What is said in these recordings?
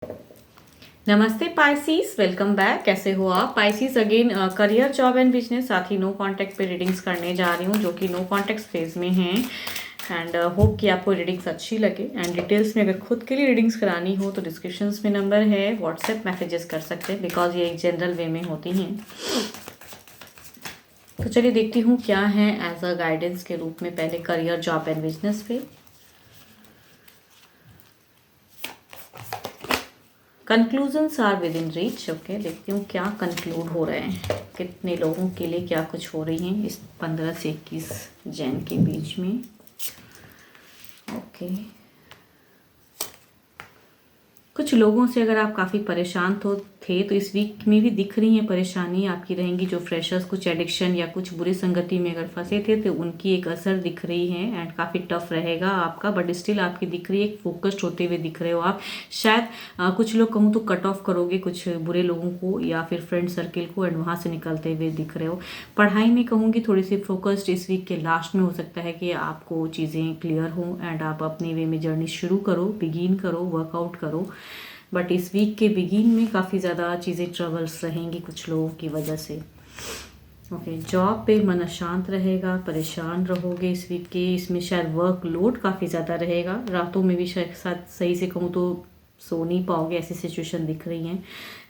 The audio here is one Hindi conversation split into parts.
नमस्ते पाइसीस, वेलकम बैक। कैसे हो आप Pisces? Again career, job and business, साथ ही नो कांटेक्ट पे रीडिंग्स करने जा रही हूँ जो कि नो कांटेक्ट फेज में हैं। एंड होप कि आपको रीडिंग्स अच्छी लगे। एंड डिटेल्स में अगर खुद के लिए रीडिंग्स करानी हो तो डिस्क्रिप्शंस में नंबर है, व्हाट्सएप मैसेजेस कर सकते हैं बिकॉज ये एक जनरल वे में होती हैं। तो चलिए देखती हूँ क्या है एज अ गाइडेंस के रूप में, पहले करियर, जॉब एंड बिजनेस पे। Conclusions are within reach. Okay, देखती हूँ क्या कंक्लूड हो रहे हैं, कितने लोगों के लिए क्या कुछ हो रही हैं इस 15 से 21 जैन के बीच में। ओके, कुछ लोगों से अगर आप काफ़ी परेशान थे तो इस वीक में भी दिख रही हैं परेशानी आपकी रहेंगी। जो फ्रेशर्स कुछ एडिक्शन या कुछ बुरी संगति में अगर फंसे थे तो उनकी एक असर दिख रही है। एंड काफ़ी टफ रहेगा आपका, बट स्टिल आपकी दिख रही है, एक फोकस्ड होते हुए दिख रहे हो आप। शायद कुछ लोग कहूँ तो कट ऑफ करोगे कुछ बुरे लोगों को या फिर फ्रेंड सर्किल को, एंड वहाँ से निकलते हुए दिख रहे हो। पढ़ाई में कहूँगी थोड़ी सी फोकस्ड इस वीक के लास्ट में हो सकता है कि आपको चीज़ें क्लियर हों एंड आप अपने वे में जर्नी शुरू करो, बिगिन करो, वर्कआउट करो। बट इस वीक के बिगिन में काफ़ी ज़्यादा चीज़ें ट्रबल्स रहेंगी कुछ लोगों की वजह से। ओके, जॉब पे मन अशांत रहेगा, परेशान रहोगे इस वीक के। इसमें शायद वर्क लोड काफ़ी ज़्यादा रहेगा, रातों में भी शायद साथ सही से कहूँ तो सो नहीं पाओगे, ऐसी सिचुएशन दिख रही हैं।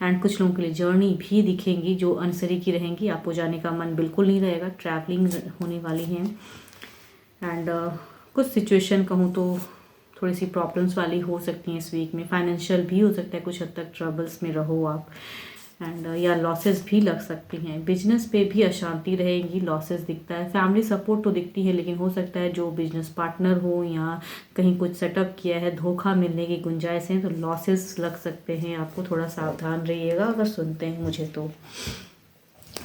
एंड कुछ लोगों के लिए जर्नी भी दिखेंगी जो अनसरी की रहेंगी, आपको जाने का मन बिल्कुल नहीं रहेगा, ट्रैवलिंग होने वाली है। एंड कुछ सिचुएशन कहूँ तो थोड़ी सी प्रॉब्लम्स वाली हो सकती हैं इस वीक में। फाइनेंशियल भी हो सकता है, कुछ हद तक ट्रबल्स में रहो आप। एंड या लॉसेस भी लग सकती हैं। बिजनेस पे भी अशांति रहेगी, लॉसेस दिखता है। फैमिली सपोर्ट तो दिखती है, लेकिन हो सकता है जो बिजनेस पार्टनर हो या कहीं कुछ सेटअप किया है, धोखा मिलने की गुंजाइश है, तो लॉसेस लग सकते हैं आपको। थोड़ा सावधान रहिएगा अगर सुनते हैं मुझे तो।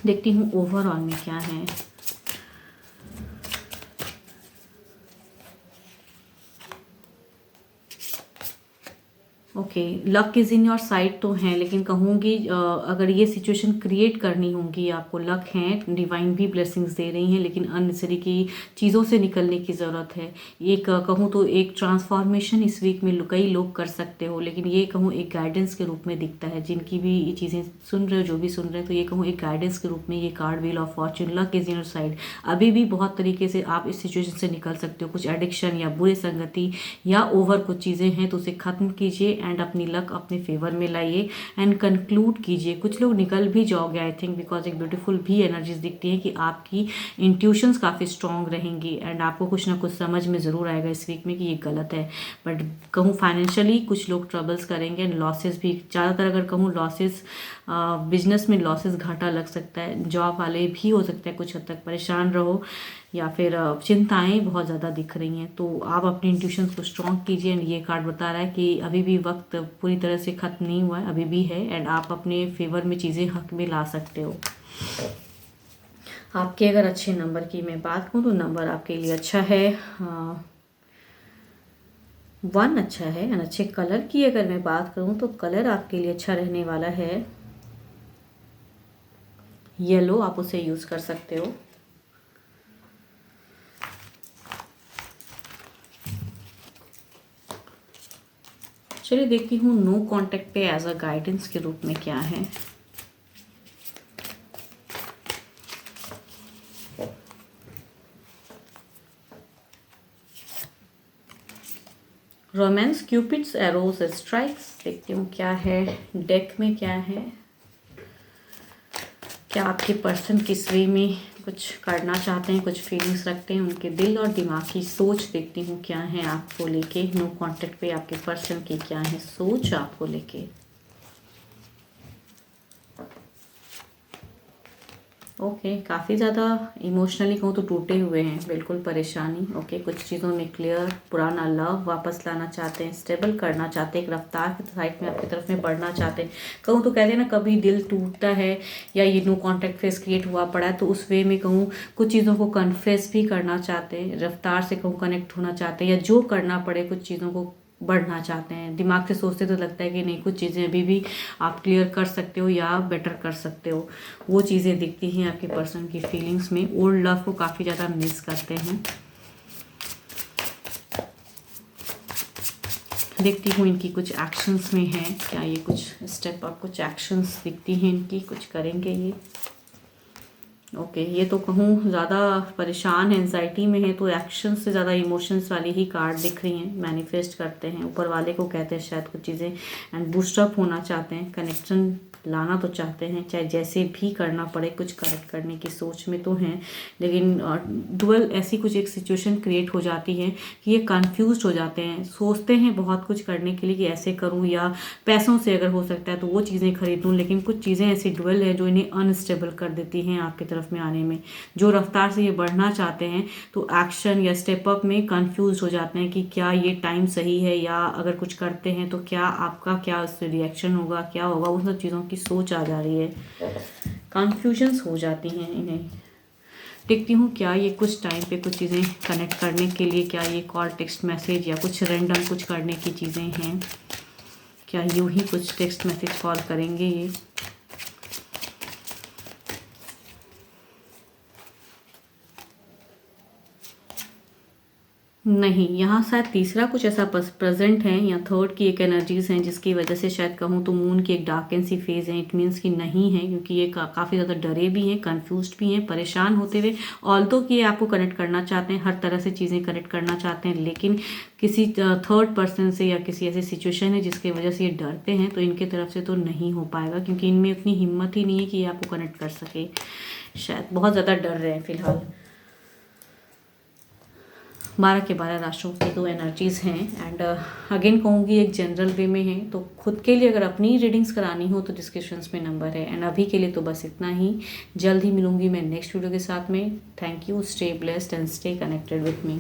देखती हूँ ओवरऑल में क्या है। Okay, luck is in your side तो हैं, लेकिन कहूँगी अगर ये सिचुएशन क्रिएट करनी होगी आपको, लक हैं, डिवाइन भी ब्लेसिंग्स दे रही हैं, लेकिन अननेसेसरी की चीज़ों से निकलने की ज़रूरत है। एक कहूँ तो एक ट्रांसफॉर्मेशन इस वीक में कई लोग कर सकते हो, लेकिन ये कहूँ एक गाइडेंस के रूप में दिखता है। जिनकी भी ये चीज़ें सुन रहे हो, जो भी सुन रहे हो, तो ये कहूँ एक गाइडेंस के रूप में ये card wheel of Fortune, luck is in your side. अभी भी बहुत तरीके से आप इस सिचुएशन से निकल सकते हो। कुछ एडिक्शन या बुरे संगति या ओवर कुछ चीज़ें हैं तो उसे ख़त्म कीजिए एंड अपनी लक अपने फेवर में लाइए एंड कंक्लूड कीजिए। कुछ लोग निकल भी जाओगे आई थिंक, बिकॉज एक ब्यूटीफुल भी एनर्जीज दिखती है कि आपकी इंट्यूशंस काफ़ी स्ट्रॉन्ग रहेंगी एंड आपको कुछ ना कुछ समझ में ज़रूर आएगा इस वीक में कि ये गलत है। बट कहूँ फाइनेंशियली कुछ लोग ट्रबल्स करेंगे एंड लॉसेस भी ज़्यादातर, अगर कहूँ लॉसेस बिजनेस में लॉसेस घाटा लग सकता है। जॉब वाले भी हो सकता है कुछ हद तक परेशान रहो, या फिर चिंताएं बहुत ज़्यादा दिख रही हैं, तो आप अपने इंट्यूशंस को स्ट्रॉन्ग कीजिए। एंड ये कार्ड बता रहा है कि अभी भी वक्त पूरी तरह से ख़त्म नहीं हुआ है, अभी भी है एंड आप अपने फेवर में चीज़ें हक में ला सकते हो। आपके अगर अच्छे नंबर की मैं बात करूँ तो नंबर आपके लिए अच्छा है, 1 अच्छा है। एंड अच्छे कलर की अगर मैं बात करूँ तो कलर आपके लिए अच्छा रहने वाला है येलो, आप उसे यूज़ कर सकते हो। चलिए देखती हूँ नो कांटेक्ट पे एज अ गाइडेंस के रूप में क्या है। रोमांस, क्यूपिड्स, एरोज, स्ट्राइक्स, देखती हूँ क्या है डेक में क्या है। क्या आपके पर्सन किस वे में कुछ करना चाहते हैं, कुछ फीलिंग्स रखते हैं, उनके दिल और दिमाग की सोच देखती हूँ क्या है आपको लेके। नो कांटेक्ट पे आपके पर्सन की क्या है सोच आपको लेके। ओके, काफ़ी ज़्यादा इमोशनली कहूँ तो टूटे हुए हैं, बिल्कुल परेशानी। ओके, कुछ चीज़ों में क्लियर, पुराना लव वापस लाना चाहते हैं, स्टेबल करना चाहते हैं, एक रफ्तार की साइड में आपकी तरफ में बढ़ना चाहते हैं। कहूँ तो कहते हैं ना, कभी दिल टूटता है या ये नो कॉन्टैक्ट फेस क्रिएट हुआ पड़ा है तो उस वे में कहूँ कुछ चीज़ों को कन्फेस भी करना चाहते हैं, रफ्तार से कहूँ कनेक्ट होना चाहते हैं, या जो करना पड़े कुछ चीज़ों को बढ़ना चाहते हैं। दिमाग से सोचते तो लगता है कि नहीं, कुछ चीज़ें अभी भी आप क्लियर कर सकते हो या बेटर कर सकते हो। वो चीज़ें दिखती हैं आपके पर्सन की फीलिंग्स में। ओल्ड लव को काफ़ी ज़्यादा मिस करते हैं। देखती हूँ इनकी कुछ एक्शंस में है क्या, ये कुछ स्टेप अप, कुछ एक्शंस दिखती हैं इनकी, कुछ करेंगे ये। ओके ये तो कहूँ ज़्यादा परेशान है, एंजाइटी में है, तो एक्शन से ज़्यादा इमोशंस वाली ही कार्ड दिख रही हैं। मैनिफेस्ट करते हैं, ऊपर वाले को कहते हैं शायद कुछ चीज़ें, एंड बूस्टअप होना चाहते हैं, कनेक्शन लाना तो चाहते हैं, चाहे जैसे भी करना पड़े, कुछ करेक्ट करने की सोच में तो हैं, लेकिन डुअल ऐसी कुछ एक सिचुएशन क्रिएट हो जाती है कि ये कंफ्यूज हो जाते हैं, सोचते हैं बहुत कुछ करने के लिए कि ऐसे करूं, या पैसों से अगर हो सकता है तो वो चीज़ें खरीदूं, लेकिन कुछ चीज़ें ऐसी डुअल है जो इन्हें अनस्टेबल कर देती हैं आपकी तरफ में आने में। जो रफ्तार से ये बढ़ना चाहते हैं तो एक्शन या स्टेप अप में कंफ्यूज हो जाते हैं कि क्या ये टाइम सही है, या अगर कुछ करते हैं तो क्या आपका क्या उससे रिएक्शन होगा, क्या होगा, उन सब चीज़ों की सोच आ जा रही है, कंफ्यूजन्स हो जाती हैं इन्हें। देखती हूँ क्या ये कुछ टाइम पे कुछ चीज़ें कनेक्ट करने के लिए, क्या ये कॉल, टेक्स्ट मैसेज या कुछ रैंडम कुछ करने की चीज़ें हैं, क्या यूं ही कुछ टेक्स्ट मैसेज कॉल करेंगे ये। नहीं, यहाँ शायद तीसरा कुछ ऐसा प्रेजेंट है या थर्ड की एक एनर्जीज हैं जिसकी वजह से शायद कहूँ तो मून की एक डार्क एंड सी फेज है। इट मीन्स कि नहीं है, क्योंकि ये काफ़ी ज़्यादा डरे भी हैं, कंफ्यूज्ड भी हैं, परेशान होते हुए, ऑल्दो कि ये आपको कनेक्ट करना चाहते हैं, हर तरह से चीज़ें कनेक्ट करना चाहते हैं, लेकिन किसी थर्ड पर्सन से या किसी ऐसी सिचुएशन है जिसकी वजह से ये डरते हैं, तो इनके तरफ से तो नहीं हो पाएगा, क्योंकि इनमें उतनी हिम्मत ही नहीं है कि ये आपको कनेक्ट कर सके। शायद बहुत ज़्यादा डर रहे हैं फिलहाल। 12 के 12 राशियों की दो एनर्जीज़ हैं, एंड अगेन कहूँगी एक जनरल वे में है, तो खुद के लिए अगर अपनी रीडिंग्स करानी हो तो डिस्क्रिप्शंस में नंबर है। एंड अभी के लिए तो बस इतना ही, जल्द ही मिलूंगी मैं नेक्स्ट वीडियो के साथ में। Thank you, stay blessed and stay connected with me.